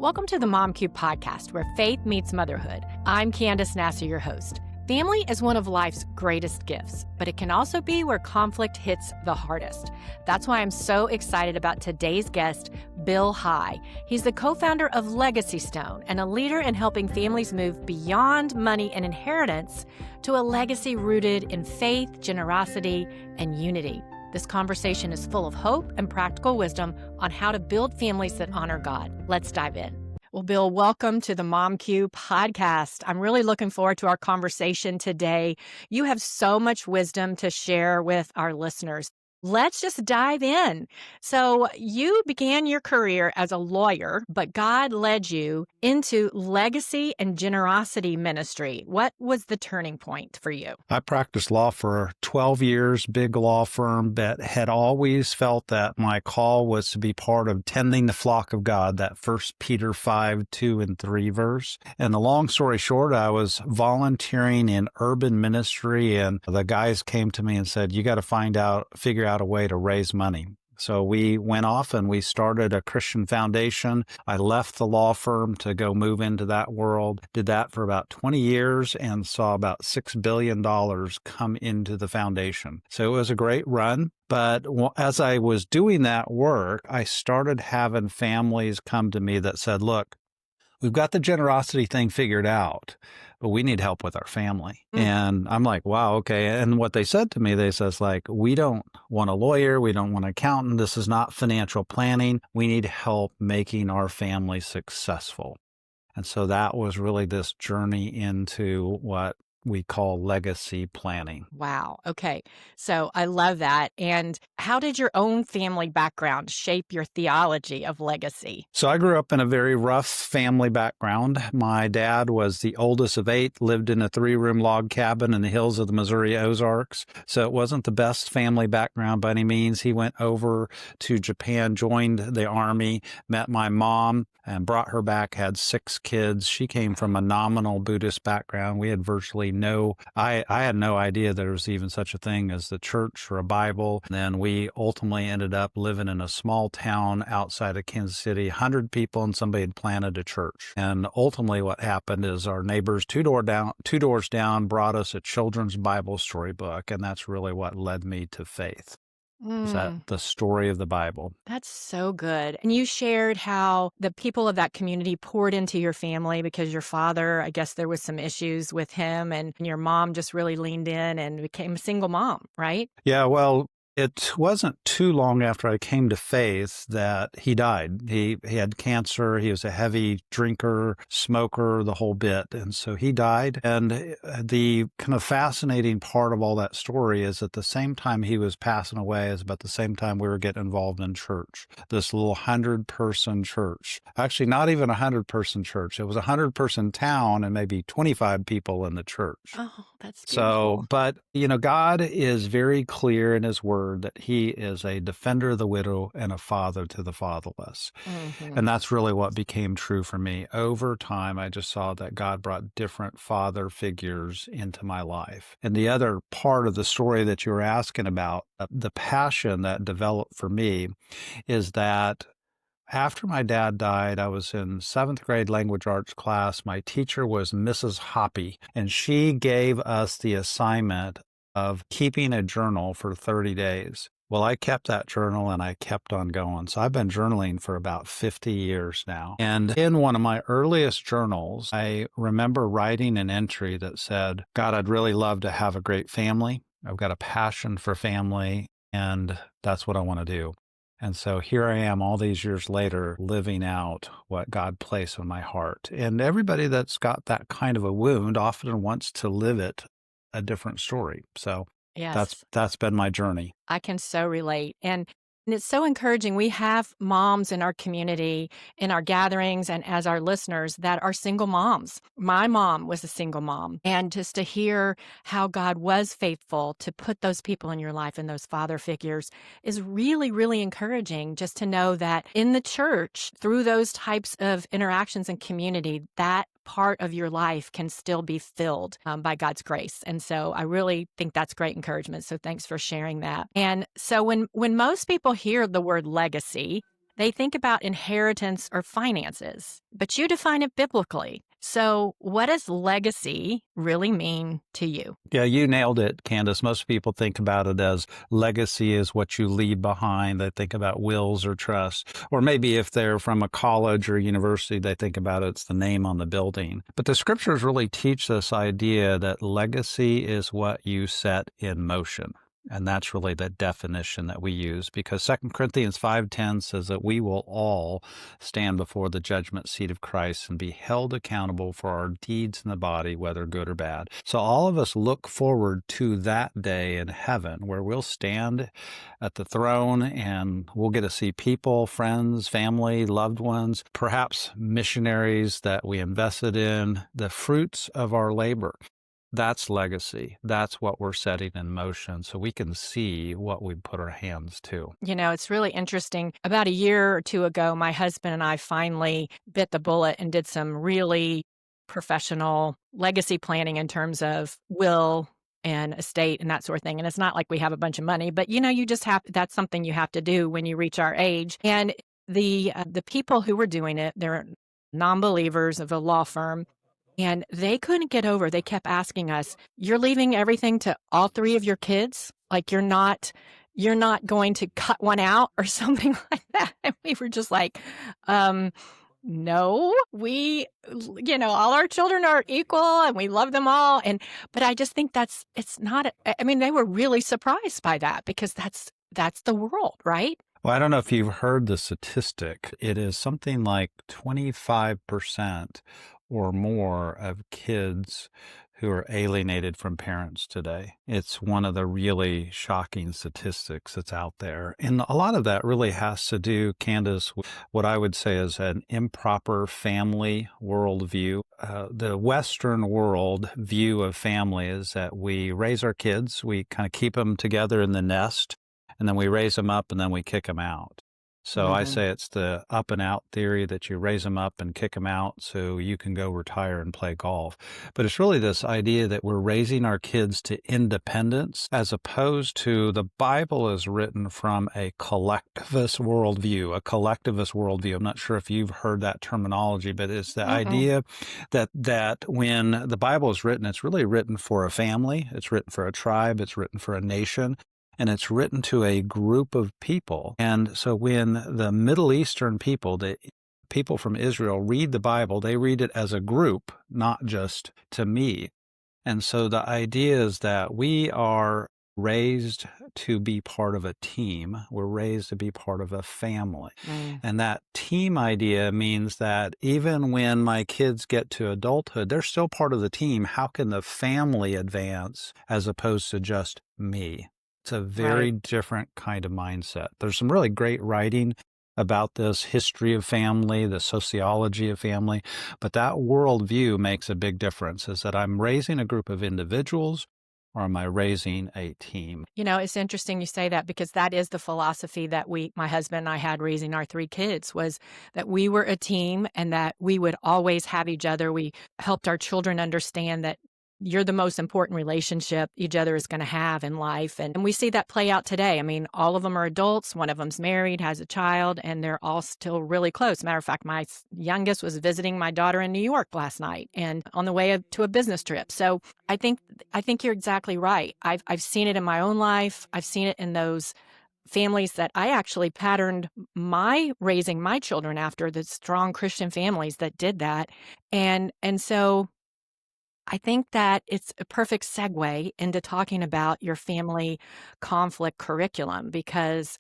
Welcome to the Mom Cube podcast, where faith meets motherhood. I'm Candace Nasser, your host. Family is one of life's greatest gifts, but it can also be where conflict hits the hardest. That's why I'm so excited about today's guest, Bill High. He's the co-founder of Legacy Stone and a leader in helping families move beyond money and inheritance to a legacy rooted in faith, generosity, and unity. This conversation is full of hope and practical wisdom on how to build families that honor God. Let's dive in. Well, Bill, welcome to the Mom Cube podcast. I'm really looking forward to our conversation today. You have so much wisdom to share with our listeners. Let's just dive in. So you began your career as a lawyer, but God led you into legacy and generosity ministry. What was the turning point for you? I practiced law for 12 years, big law firm, but had always felt that my call was to be part of tending the flock of God, that 1 Peter 5:2-3 verse. And the long story short, I was volunteering in urban ministry, and the guys came to me and said, you got to figure out a way to raise money. So we went off and we started a Christian foundation. I left the law firm to go move into that world, did that for about 20 years and saw about $6 billion come into the foundation. So it was a great run. But as I was doing that work, I started having families come to me that said, look, we've got the generosity thing figured out, but we need help with our family. And I'm like, wow, okay. And what they said to me, they says like, we don't want a lawyer. We don't want an accountant. This is not financial planning. We need help making our family successful. And so that was really this journey into what we call legacy planning. Wow. Okay. So I love that. And how did your own family background shape your theology of legacy? So I grew up in a very rough family background. My dad was the oldest of 8, lived in a 3-room log cabin in the hills of the Missouri Ozarks. So it wasn't the best family background by any means. He went over to Japan, joined the army, met my mom, and brought her back, had 6 kids. She came from a nominal Buddhist background. We had virtually I had no idea there was even such a thing as the church or a Bible. And then we ultimately ended up living in a small town outside of Kansas City, 100 people, and somebody had planted a church. And ultimately what happened is our neighbors two doors down brought us a children's Bible storybook. And that's really what led me to faith. Is that the story of the Bible? That's so good. And you shared how the people of that community poured into your family because your father, I guess there was some issues with him, and your mom just really leaned in and became a single mom, right? Yeah, well, it wasn't too long after I came to faith that he died. He had cancer. He was a heavy drinker, smoker, the whole bit. And so he died. And the kind of fascinating part of all that story is at the same time he was passing away is about the same time we were getting involved in church, this little 100-person church. Actually, not even a 100-person church. It was a 100-person town and maybe 25 people in the church. Oh, that's beautiful. So, but, God is very clear in his word that he is a defender of the widow and a father to the fatherless. And that's really what became true for me. Over time, I just saw that God brought different father figures into my life. And the other part of the story that you were asking about, the passion that developed for me, is that after my dad died, I was in 7th grade language arts class. My teacher was Mrs. Hoppy, and she gave us the assignment of keeping a journal for 30 days. Well, I kept that journal and I kept on going. So I've been journaling for about 50 years now. And in one of my earliest journals, I remember writing an entry that said, God, I'd really love to have a great family. I've got a passion for family, and that's what I want to do. And so here I am all these years later living out what God placed in my heart. And everybody that's got that kind of a wound often wants to live it a different story. So Yes. that's been my journey. I can so relate. And it's so encouraging. We have moms in our community, in our gatherings, and as our listeners that are single moms. My mom was a single mom. And just to hear how God was faithful to put those people in your life and those father figures is really, really encouraging, just to know that in the church, through those types of interactions and community, that part of your life can still be filled by God's grace. And so I really think that's great encouragement. So thanks for sharing that. And so when most people hear the word legacy, they think about inheritance or finances, but you define it biblically. So, what does legacy really mean to you? Yeah, you nailed it, Candace. Most people think about it as legacy is what you leave behind. They think about wills or trusts. Or maybe if they're from a college or university, they think about it's the name on the building. But the scriptures really teach this idea that legacy is what you set in motion. And that's really the definition that we use, because 2 Corinthians 5:10 says that we will all stand before the judgment seat of Christ and be held accountable for our deeds in the body, whether good or bad. So all of us look forward to that day in heaven where we'll stand at the throne and we'll get to see people, friends, family, loved ones, perhaps missionaries that we invested in, the fruits of our labor. That's legacy. That's what we're setting in motion so we can see what we put our hands to. It's really interesting. About a year or two ago, my husband and I finally bit the bullet and did some really professional legacy planning in terms of will and estate and that sort of thing. And it's not like we have a bunch of money, but you just have that's something you have to do when you reach our age. And the people who were doing it, they're non-believers of a law firm. And they couldn't get over, they kept asking us, "You're leaving everything to all 3 of your kids? Like, you're not going to cut one out or something like that?" And we were just like, "No, all our children are equal and we love them all." But I just think it's not, I mean, they were really surprised by that because that's the world, right? Well, I don't know if you've heard the statistic. It is something like 25% or more of kids who are alienated from parents today. It's one of the really shocking statistics that's out there. And a lot of that really has to do, Candace, with what I would say is an improper family worldview. The Western world view of family is that we raise our kids, we kind of keep them together in the nest, and then we raise them up and then we kick them out. So I say it's the up and out theory, that you raise them up and kick them out so you can go retire and play golf. But it's really this idea that we're raising our kids to independence, as opposed to the Bible is written from a collectivist worldview. I'm not sure if you've heard that terminology, but it's the idea that when the Bible is written, it's really written for a family, it's written for a tribe, it's written for a nation. And it's written to a group of people. And so when the Middle Eastern people, the people from Israel, read the Bible, they read it as a group, not just to me. And so the idea is that we are raised to be part of a team. We're raised to be part of a family. And that team idea means that even when my kids get to adulthood, they're still part of the team. How can the family advance as opposed to just me? It's a very different kind of mindset. There's some really great writing about this history of family, the sociology of family, but that worldview makes a big difference. Is that I'm raising a group of individuals, or am I raising a team? It's interesting you say that because that is the philosophy that my husband and I had raising our 3 kids, was that we were a team and that we would always have each other. We helped our children understand that you're the most important relationship each other is going to have in life. And we see that play out today. I mean, all of them are adults. One of them's married, has a child, and they're all still really close. Matter of fact, my youngest was visiting my daughter in New York last night and on the way to a business trip. So I think you're exactly right. I've seen it in my own life. I've seen it in those families that I actually patterned raising my children after, the strong Christian families that did that. And so I think that it's a perfect segue into talking about your family conflict curriculum, because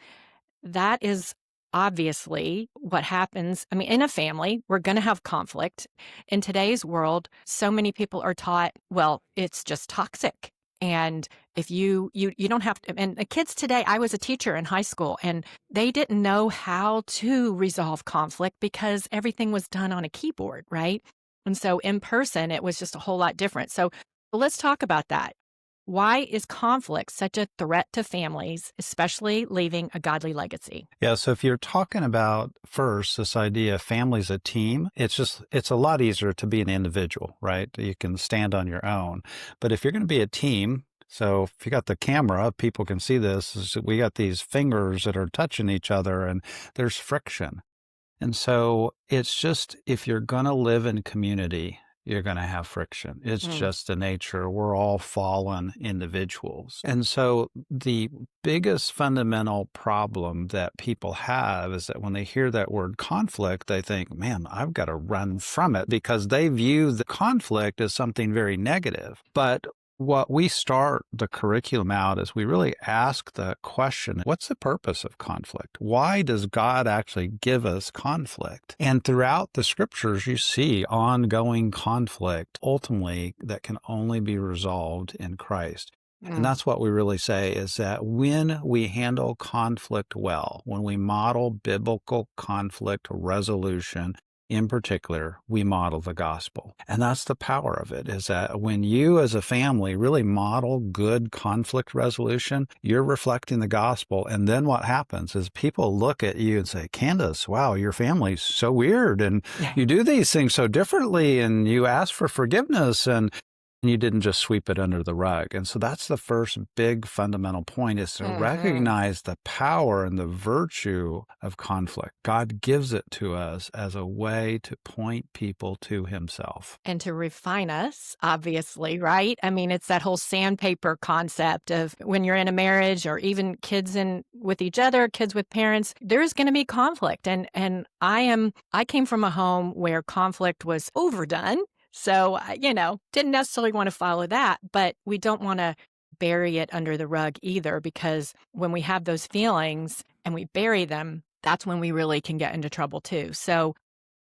that is obviously what happens. I mean, in a family, we're going to have conflict. In today's world, so many people are taught, well, it's just toxic. And if you don't have to, and the kids today, I was a teacher in high school and they didn't know how to resolve conflict because everything was done on a keyboard, right? And so in person, it was just a whole lot different. So let's talk about that. Why is conflict such a threat to families, especially leaving a godly legacy? Yeah, so if you're talking about first this idea of families a team, it's a lot easier to be an individual, right? You can stand on your own. But if you're going to be a team, So if you got the camera, people can see this. We got these fingers that are touching each other and there's friction. And so it's just, if you're going to live in community, you're going to have friction. It's Mm, just the nature. We're all fallen individuals. And so the biggest fundamental problem that people have is that when they hear that word conflict, they think, man, I've got to run from it, because they view the conflict as something very negative. But what we start the curriculum out is we really ask the question, what's the purpose of conflict? Why does God actually give us conflict? And throughout the scriptures, you see ongoing conflict ultimately that can only be resolved in Christ. And mm, that's what we really say, is that when we handle conflict well, when we model biblical conflict resolution, in particular, we model the gospel. And that's the power of it, is that when you as a family really model good conflict resolution, you're reflecting the gospel. And then what happens is people look at you and say, Candace, wow, your family's so weird. And you do these things so differently, and you ask for forgiveness, and you didn't just sweep it under the rug. And so that's the first big fundamental point, is to mhm. recognize the power and the virtue of conflict. God gives it to us as a way to point people to himself. And to refine us, obviously, right? I mean, it's that whole sandpaper concept of when you're in a marriage, or even kids in with each other, kids with parents, there's going to be conflict. And I came from a home where conflict was overdone. So, didn't necessarily want to follow that, but we don't want to bury it under the rug either, because when we have those feelings and we bury them, that's when we really can get into trouble too. So,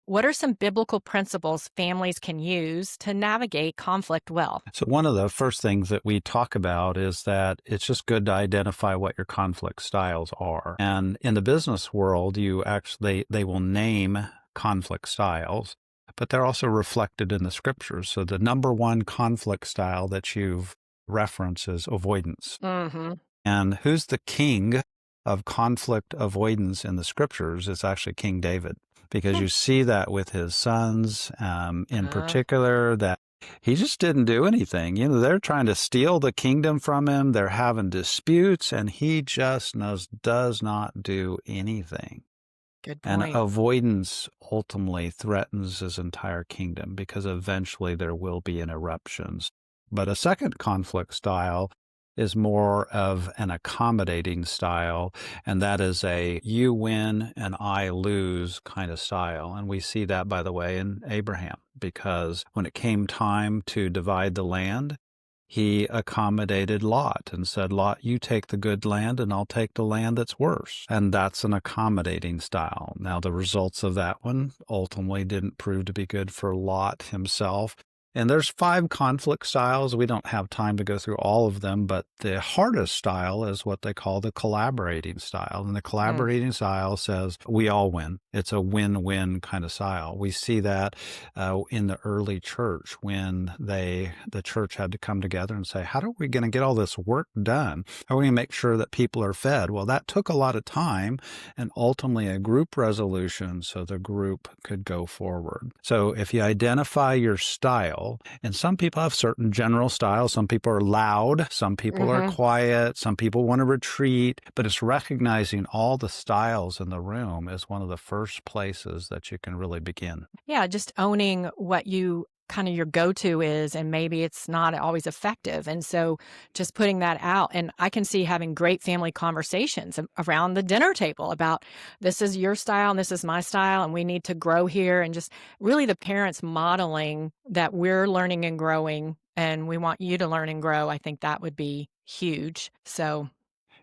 what are some biblical principles families can use to navigate conflict well? So one of the first things that we talk about is that it's just good to identify what your conflict styles are. And in the business world, you actually, they will name conflict styles, but they're also reflected in the scriptures. So the number one conflict style that you've referenced is avoidance. Mm-hmm. And who's the king of conflict avoidance in the scriptures? It's actually King David, because you see that with his sons, in Uh, particular, that he just didn't do anything. They're trying to steal the kingdom from him. They're having disputes, and he just does not do anything. Good And point. avoidance ultimately threatens his entire kingdom, because eventually there will be an eruptions. But a second conflict style is more of an accommodating style, and that is a you win and I lose kind of style. And we see that, by the way, in Abraham, because when it came time to divide the land, he accommodated Lot and said, Lot, you take the good land and I'll take the land that's worse. And that's an accommodating style. Now, the results of that one ultimately didn't prove to be good for Lot himself. And there's 5 conflict styles. We don't have time to go through all of them, but the hardest style is what they call the collaborating style. And the Mm, collaborating style says we all win. It's a win-win kind of style. We see that in the early church, when the church had to come together and say, how are we going to get all this work done? How are we going to make sure that people are fed? Well, that took a lot of time, and ultimately a group resolution so the group could go forward. So if you identify your style, and some people have certain general styles. Some people are loud, some people are mm-hmm. quiet, some people want to retreat, but it's recognizing all the styles in the room is one of the first places that you can really begin. Yeah, just owning what you kind of your go-to is, and maybe it's not always effective. And so just putting that out. And I can see having great family conversations around the dinner table about, this is your style and this is my style, and we need to grow here. And just really the parents modeling that we're learning and growing, and we want you to learn and grow. I think that would be huge. So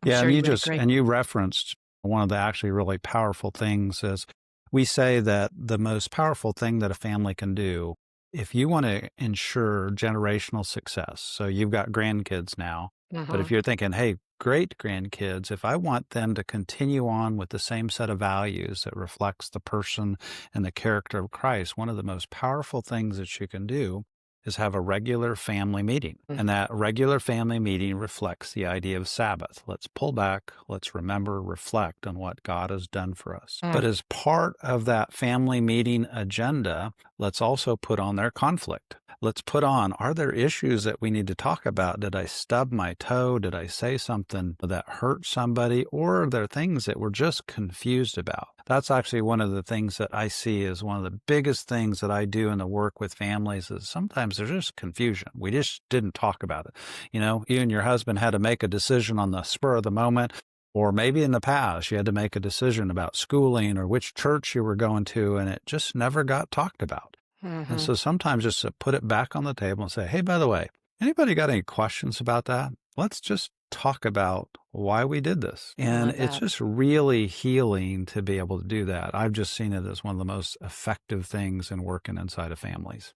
I'm Yeah, sure and you would agree. you referenced one of the actually really powerful things is, we say that the most powerful thing that a family can do, if you want to ensure generational success. So you've got grandkids now, but Hmm. if you're thinking, hey, great grandkids, if I want them to continue on with the same set of values that reflects the person and the character of Christ, one of the most powerful things that you can do is have a regular family meeting. And that regular family meeting reflects the idea of Sabbath. Let's pull back, let's remember, reflect on what God has done for us. But Mm, as part of that family meeting agenda, let's also put on their conflict. let's put on, are there issues that we need to talk about? Did I stub my toe? Did I say something that hurt somebody? Or are there things that we're just confused about? That's actually one of the things that I see as one of the biggest things that I do in the work with families is sometimes there's just confusion. We just didn't talk about it. You and your husband had to make a decision on the spur of the moment. Or maybe in the past, you had to make a decision about schooling or which church you were going to, and it just never got talked about. And so sometimes just to put it back on the table and say, hey, by the way, anybody got any questions about that? Let's just talk about why we did this. And it's just really healing to be able to do that. I've just seen it as one of the most effective things in working inside of families.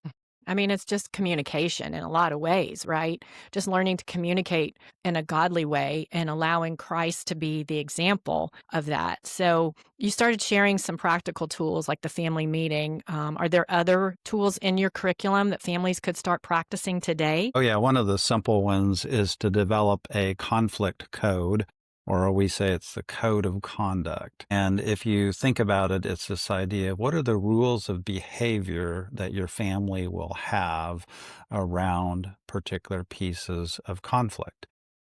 I mean, it's just communication in a lot of ways, right? Just learning to communicate in a godly way and allowing Christ to be the example of that. So you started sharing some practical tools like the family meeting. Are there other tools in your curriculum that families could start practicing today? Oh, yeah. One of the simple ones is to develop a conflict code, or we say it's the code of conduct. And if you think about it, it's this idea of what are the rules of behavior that your family will have around particular pieces of conflict.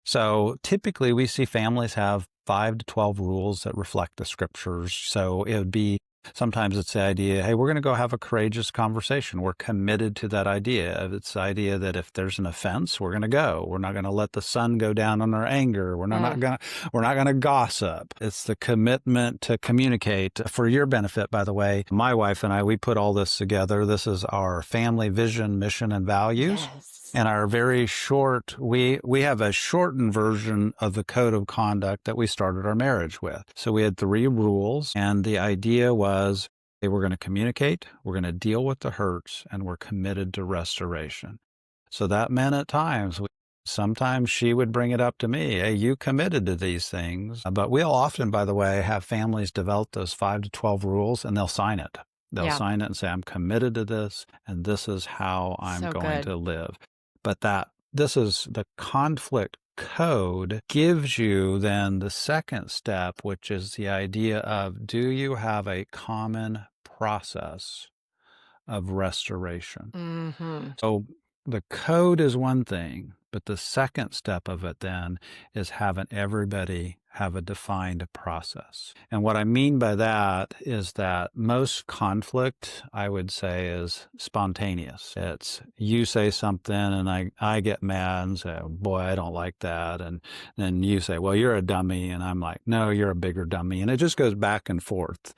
So typically we see families have 5 to 12 rules that reflect the scriptures. So it would be sometimes it's the idea, hey, we're going to go have a courageous conversation. We're committed to that idea. It's the idea that if there's an offense, we're going to go. We're not going to let the sun go down on our anger. We're not going to gossip. It's the commitment to communicate. For your benefit, by the way, my wife and I, we put all this together. This is our family vision, mission, and values. Yes. And our very short, we have a shortened version of the code of conduct that we started our marriage with. So we had 3 rules, and the idea was, hey, we're going to communicate, we're going to deal with the hurts, and we're committed to restoration. So that meant at times, sometimes she would bring it up to me, hey, you committed to these things. But we'll often, by the way, have families develop those 5 to 12 rules, and they'll sign it. They'll sign it and say, I'm committed to this, and this is how I'm going to live. But this is the conflict code gives you then the second step, which is the idea of, do you have a common process of restoration? So the code is one thing, but the second step of it then is having everybody have a defined process. And what I mean by that is that most conflict, I would say, is spontaneous. It's you say something and I get mad and say, oh, boy, I don't like that. And then you say, well, you're a dummy. And I'm like, no, you're a bigger dummy. And it just goes back and forth.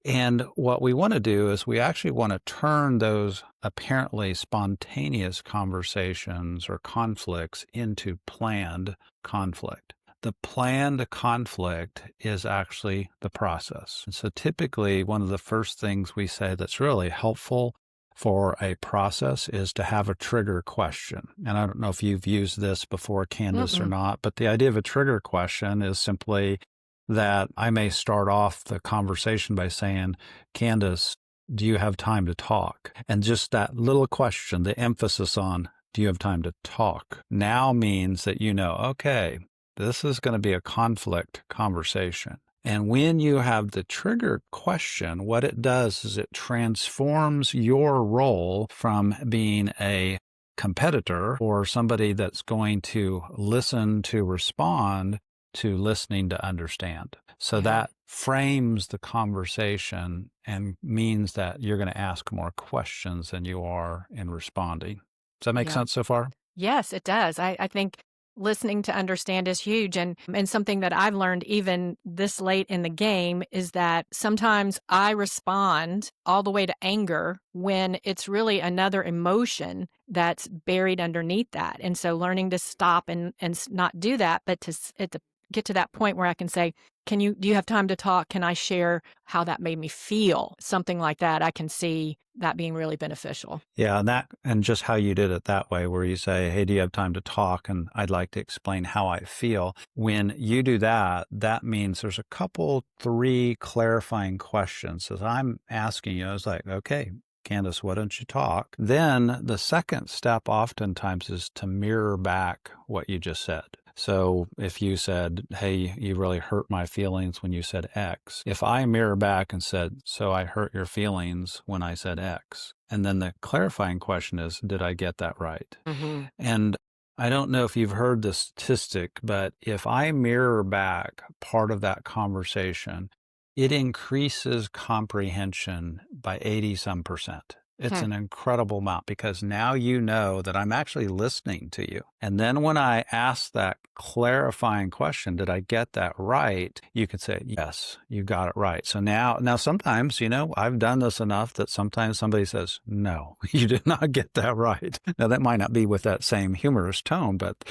And what we want to do is we actually want to turn those apparently spontaneous conversations or conflicts into planned conflict. The planned conflict is actually the process. And so typically one of the first things we say that's really helpful for a process is to have a trigger question. And I don't know if you've used this before, Candace, or not, but the idea of a trigger question is simply that I may start off the conversation by saying, Candace, do you have time to talk? And just that little question, the emphasis on, do you have time to talk, now means that okay, this is going to be a conflict conversation. And when you have the trigger question, what it does is it transforms your role from being a competitor or somebody that's going to listen to respond to listening to understand. So that frames the conversation and means that you're going to ask more questions than you are in responding. Does that make sense so far? Yes, it does. I think listening to understand is huge. And something that I've learned even this late in the game is that sometimes I respond all the way to anger when it's really another emotion that's buried underneath that. And so learning to stop and not do that, but to get to that point where I can say, do you have time to talk? Can I share how that made me feel? Something like that. I can see that being really beneficial. Yeah, and just how you did it that way, where you say, hey, do you have time to talk? And I'd like to explain how I feel. When you do that, that means there's a 3 clarifying questions. As I'm asking you, I was like, okay, Candace, why don't you talk? Then the second step oftentimes is to mirror back what you just said. So if you said, hey, you really hurt my feelings when you said X, if I mirror back and said, so I hurt your feelings when I said X, And then the clarifying question is, did I get that right? Mm-hmm. And I don't know if you've heard the statistic, but if I mirror back part of that conversation, it increases comprehension by 80 some percent. It's Hmm. an incredible amount because now you know that I'm actually listening to you. And then when I ask that clarifying question, did I get that right? You could say, yes, you got it right. So now sometimes, I've done this enough that sometimes somebody says, no, you did not get that right. Now that might not be with that same humorous tone, but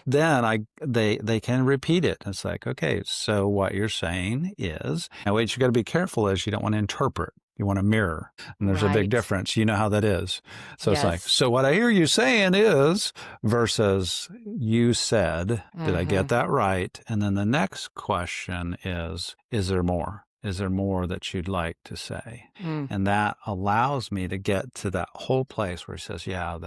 then they can repeat it. It's like, okay, so what you're saying is, now what you got to be careful is you don't want to interpret. You want to mirror. And there's a big Right. difference. You know how that is. So it's like, Yes. so what I hear you saying is versus you said, did I get that right? And then the next question is there more? Is there more that you'd like to say? Mm. And that allows me to get to that whole place where he says, yeah,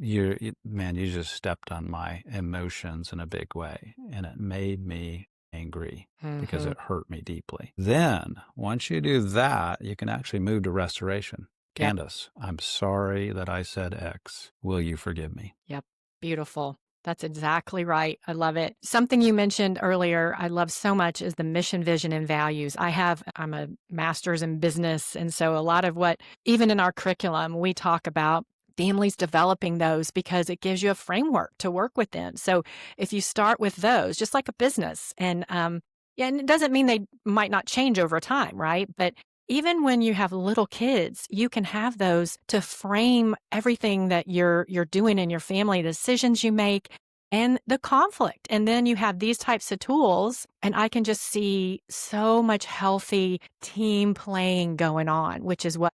you just stepped on my emotions in a big way. And it made me angry because it hurt me deeply. Then, once you do that, you can actually move to restoration. Yep. Candace, I'm sorry that I said X. Will you forgive me? Yep. Beautiful. That's exactly right. I love it. Something you mentioned earlier, I love so much is the mission, vision, and values. I'm a master's in business. And so a lot of what, even in our curriculum, we talk about families developing those because it gives you a framework to work within. So if you start with those, just like a business, and and it doesn't mean they might not change over time, right? But even when you have little kids, you can have those to frame everything that you're doing in your family, the decisions you make, and the conflict. And then you have these types of tools, and I can just see so much healthy team playing going on, which is what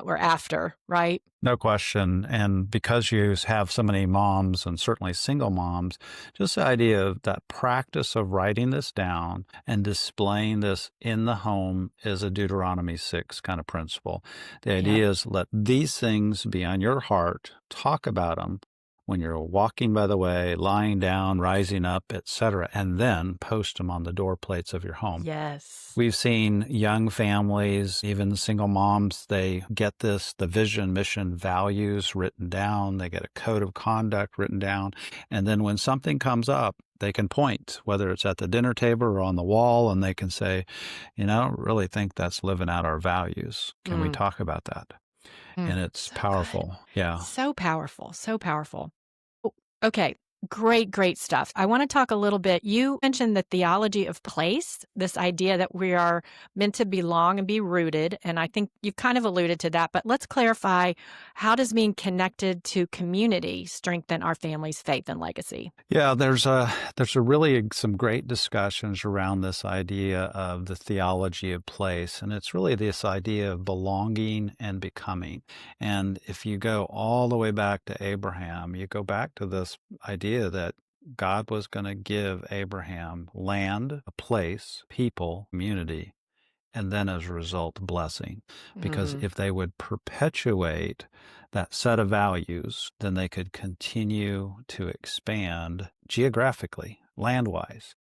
we're after, right? No question. And because you have so many moms and certainly single moms, just the idea of that practice of writing this down and displaying this in the home is a Deuteronomy 6 kind of principle. The idea is let these things be on your heart, talk about them when you're walking by the way, lying down, rising up, etc., and then post them on the door plates of your home. Yes. We've seen young families, even single moms, they get the vision, mission, values written down. They get a code of conduct written down. And then when something comes up, they can point, whether it's at the dinner table or on the wall, and they can say, I don't really think that's living out our values. Can we talk about that? And it's So powerful. good. Yeah. So powerful. So powerful. Okay. Great stuff. I want to talk a little bit. You mentioned the theology of place, this idea that we are meant to belong and be rooted. And I think you kind of alluded to that, but let's clarify, how does being connected to community strengthen our family's faith and legacy? Yeah, there's a really some great discussions around this idea of the theology of place. And it's really this idea of belonging and becoming. And if you go all the way back to Abraham, you go back to this idea that God was going to give Abraham land, a place, people, community, and then as a result, blessing. Because if they would perpetuate that set of values, then they could continue to expand geographically, land-wise.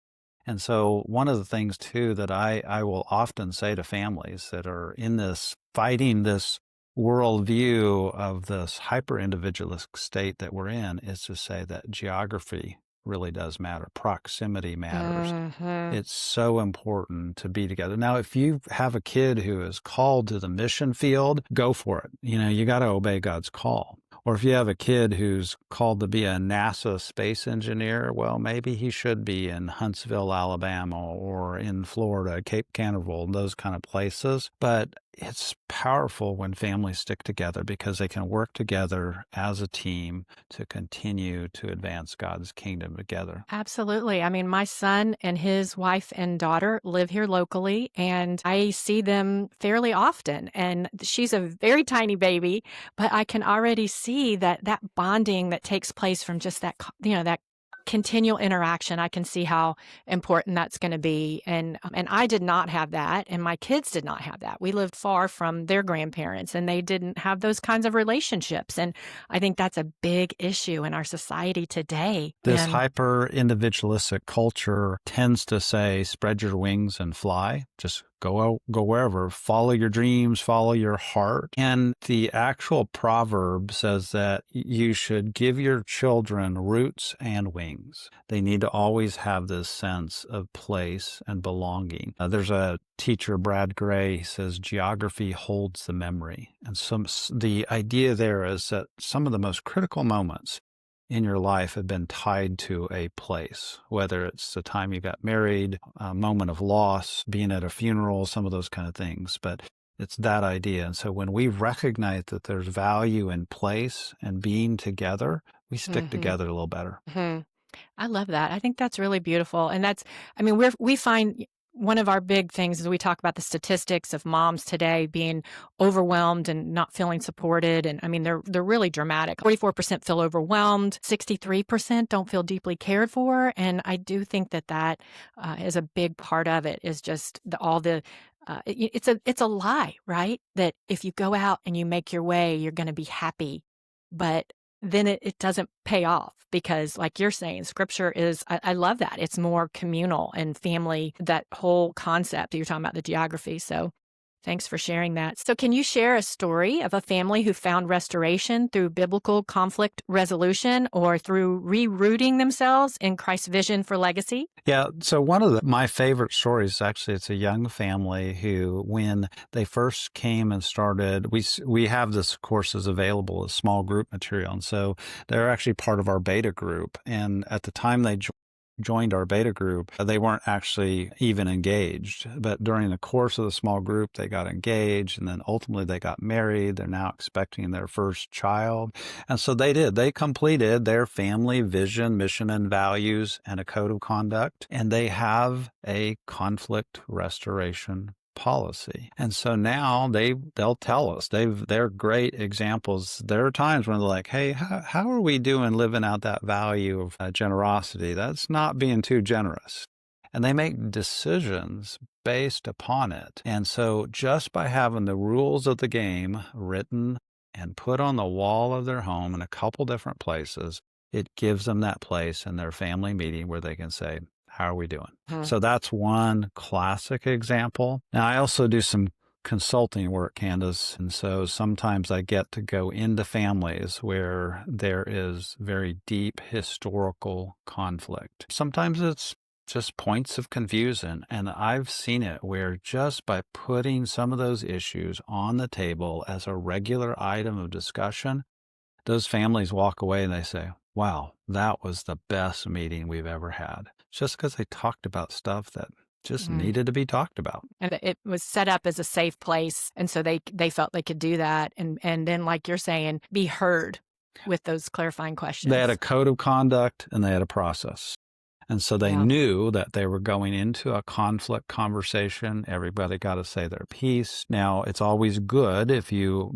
And so one of the things, too, that I will often say to families that are in this, fighting this worldview of this hyper-individualistic state that we're in, is to say that geography really does matter. Proximity matters. It's so important to be together. Now, if you have a kid who is called to the mission field, go for it. You got to obey God's call. Or if you have a kid who's called to be a NASA space engineer, well, maybe he should be in Huntsville, Alabama, or in Florida, Cape Canaveral, those kind of places. But it's powerful when families stick together because they can work together as a team to continue to advance God's kingdom together. Absolutely. I mean, my son and his wife and daughter live here locally, and I see them fairly often. And she's a very tiny baby, but I can already see that bonding that takes place from just that, that continual interaction. I can see how important that's going to be. And I did not have that, and my kids did not have that. We lived far from their grandparents, and they didn't have those kinds of relationships. And I think that's a big issue in our society today. This hyper-individualistic culture tends to say, spread your wings and fly. Just go wherever, follow your dreams, follow your heart. And the actual proverb says that you should give your children roots and wings. They need to always have this sense of place and belonging. There's a teacher, Brad Gray, he says geography holds the memory. And the idea there is that some of the most critical moments in your life have been tied to a place, whether it's the time you got married, a moment of loss, being at a funeral, some of those kind of things. But it's that idea. And so when we recognize that there's value in place and being together, we stick together a little better. I love that. I think that's really beautiful. And I mean, we find one of our big things is we talk about the statistics of moms today being overwhelmed and not feeling supported. And I mean, they're really dramatic. 44% feel overwhelmed. 63% don't feel deeply cared for. And I do think that is a big part of it, is just it's a lie, right? That if you go out and you make your way, you're going to be happy. But then it doesn't pay off, because like you're saying, scripture is, I love that. It's more communal and family, that whole concept. You're talking about the geography. So thanks for sharing that. So can you share a story of a family who found restoration through biblical conflict resolution or through rerouting themselves in Christ's vision for legacy? Yeah. So one of my favorite stories, actually, it's a young family who, when they first came and started, we have this courses available as small group material. And so they're actually part of our beta group. And at the time they joined our beta group, they weren't actually even engaged. But during the course of the small group, they got engaged, and then ultimately they got married. They're now expecting their first child. And so they did. They completed their family vision, mission, and values and a code of conduct. And they have a conflict restoration policy. And so now they'll tell us, they're great examples. There are times when they're like, hey, how are we doing living out that value of generosity? That's not being too generous. And they make decisions based upon it. And so just by having the rules of the game written and put on the wall of their home in a couple different places, it gives them that place in their family meeting where they can say, how are we doing? So that's one classic example. Now, I also do some consulting work, Candace, and so sometimes I get to go into families where there is very deep historical conflict. Sometimes it's just points of confusion, and I've seen it where just by putting some of those issues on the table as a regular item of discussion, those families walk away and they say, wow, that was the best meeting we've ever had. Just because they talked about stuff that just needed to be talked about. And it was set up as a safe place. And so they felt they could do that. And then, like you're saying, be heard with those clarifying questions. They had a code of conduct and they had a process. And so they knew that they were going into a conflict conversation. Everybody got to say their piece. Now, it's always good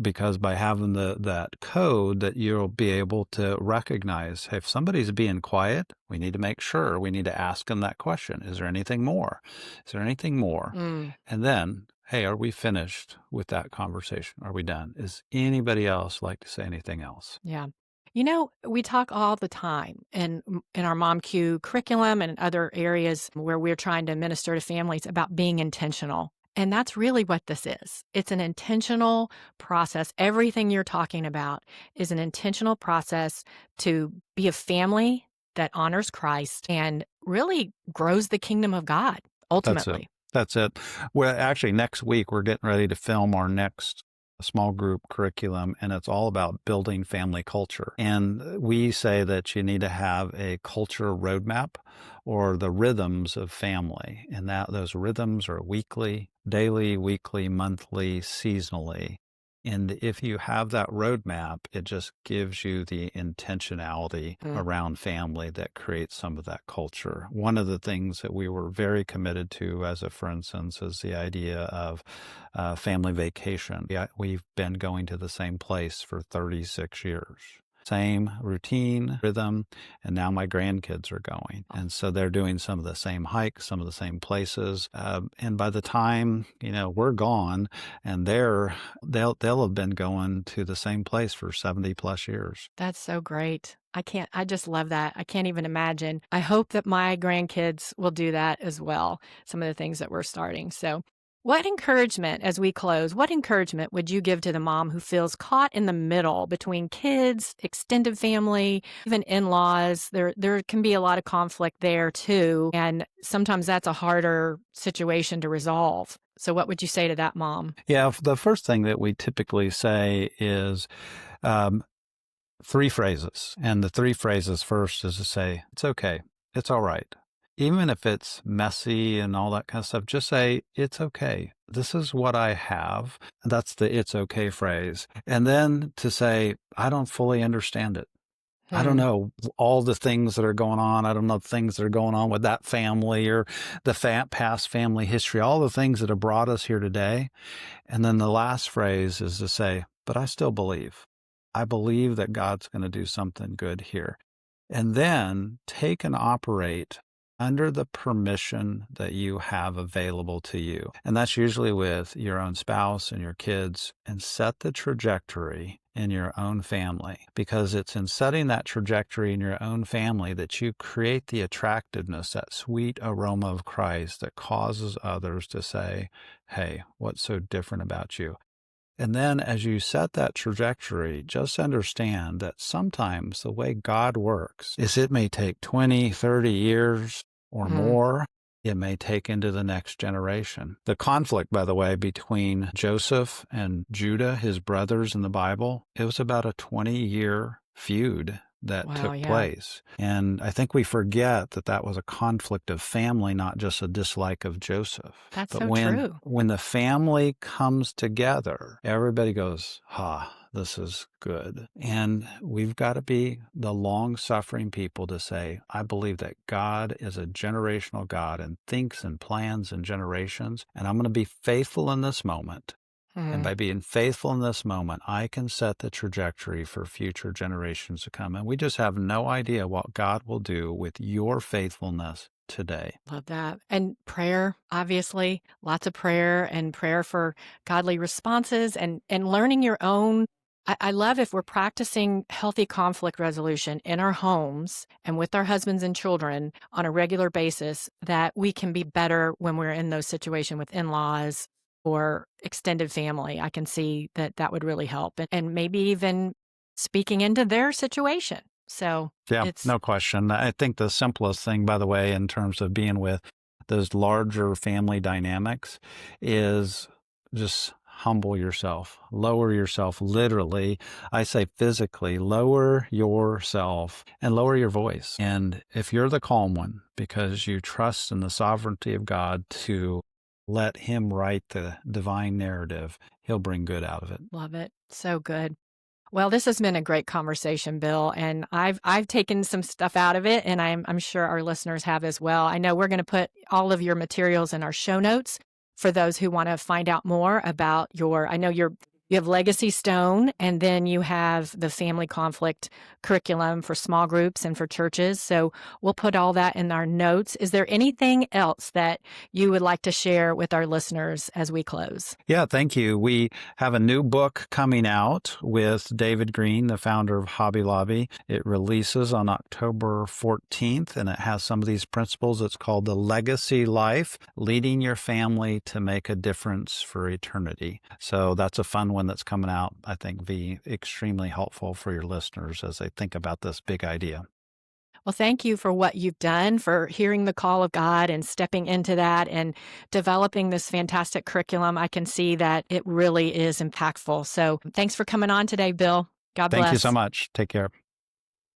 because by having that code, that you'll be able to recognize, hey, if somebody's being quiet, we need to make sure, we need to ask them that question. Is there anything more? Is there anything more? And then, hey, are we finished with that conversation? Are we done? Is anybody else like to say anything else? Yeah. You know, we talk all the time in our Mom Q curriculum and in other areas where we're trying to minister to families about being intentional. And that's really what this is. It's an intentional process. Everything you're talking about is an intentional process to be a family that honors Christ and really grows the kingdom of God, ultimately. That's it. Well, actually, next week, we're getting ready to film our next small group curriculum, and it's all about building family culture. And we say that you need to have a culture roadmap, or the rhythms of family, and that those rhythms are daily, weekly, monthly, seasonally. And if you have that roadmap, it just gives you the intentionality around family that creates some of that culture. One of the things that we were very committed to, for instance, is the idea of family vacation. Yeah, we've been going to the same place for 36 years. Same routine, rhythm, and now my grandkids are going. And so they're doing some of the same hikes, some of the same places. And by the time, we're gone, and they'll have been going to the same place for 70 plus years. That's so great. I just love that. I can't even imagine. I hope that my grandkids will do that as well. Some of the things that we're starting. So, What encouragement, as we close, what encouragement would you give to the mom who feels caught in the middle between kids, extended family, even in-laws? There can be a lot of conflict there too, and sometimes that's a harder situation to resolve. So what would you say to that mom? Yeah, the first thing that we typically say is um, three phrases. And the three phrases first is to say, it's okay. It's all right. Even if it's messy and all that kind of stuff, just say, it's okay. This is what I have. That's the it's okay phrase. And then to say, I don't fully understand it. I don't Hmm. know all the things that are going on. I don't know the things that are going on with that family or the past family history, all the things that have brought us here today. And then the last phrase is to say, but I still believe. I believe that God's going to do something good here. And then take and operate under the permission that you have available to you. And that's usually with your own spouse and your kids, and set the trajectory in your own family, because it's in setting that trajectory in your own family that you create the attractiveness, that sweet aroma of Christ that causes others to say, hey, what's so different about you? And then as you set that trajectory, just understand that sometimes the way God works is it may take 20, 30 years or Hmm. more. It may take into the next generation. The conflict, by the way, between Joseph and Judah, his brothers in the Bible, it was about a 20-year feud that Wow, took yeah. place. And I think we forget that that was a conflict of family, not just a dislike of Joseph. That's But so when true. when the family comes together, everybody goes, this is good. And we've got to be the long-suffering people to say, I believe that God is a generational God and thinks and plans in generations, and I'm going to be faithful in this moment. And Hmm. by being faithful in this moment, I can set the trajectory for future generations to come. And we just have no idea what God will do with your faithfulness today. Love that. And prayer, obviously, lots of prayer and prayer for godly responses and learning your own. I love if we're practicing healthy conflict resolution in our homes and with our husbands and children on a regular basis, that we can be better when we're in those situations with in-laws or extended family. I can see that that would really help, and maybe even speaking into their situation. So Yeah, it's, no question. I think the simplest thing, by the way, in terms of being with those larger family dynamics is just humble yourself, lower yourself, literally. I say physically, lower yourself and lower your voice. And if you're the calm one, because you trust in the sovereignty of God to let Him write the divine narrative, He'll bring good out of it. love it. So good. Well, this has been a great conversation, Bill, and I've taken some stuff out of it, and I'm sure our listeners have as well. I know we're going to put all of your materials in our show notes for those who want to find out more about your. I know you have Legacy Stone, and then you have the family conflict curriculum for small groups and for churches. So we'll put all that in our notes. Is there anything else that you would like to share with our listeners as we close? Yeah, thank you. We have a new book coming out with David Green, the founder of Hobby Lobby. It releases on October 14th, and it has some of these principles. It's called The Legacy Life, Leading Your Family to Make a Difference for Eternity. So that's a fun one that's coming out, I think, be extremely helpful for your listeners as they think about this big idea. Well, thank you for what you've done, for hearing the call of God and stepping into that and developing this fantastic curriculum. I can see that it really is impactful. So thanks for coming on today, Bill. God Thank you so bless. much. Take care.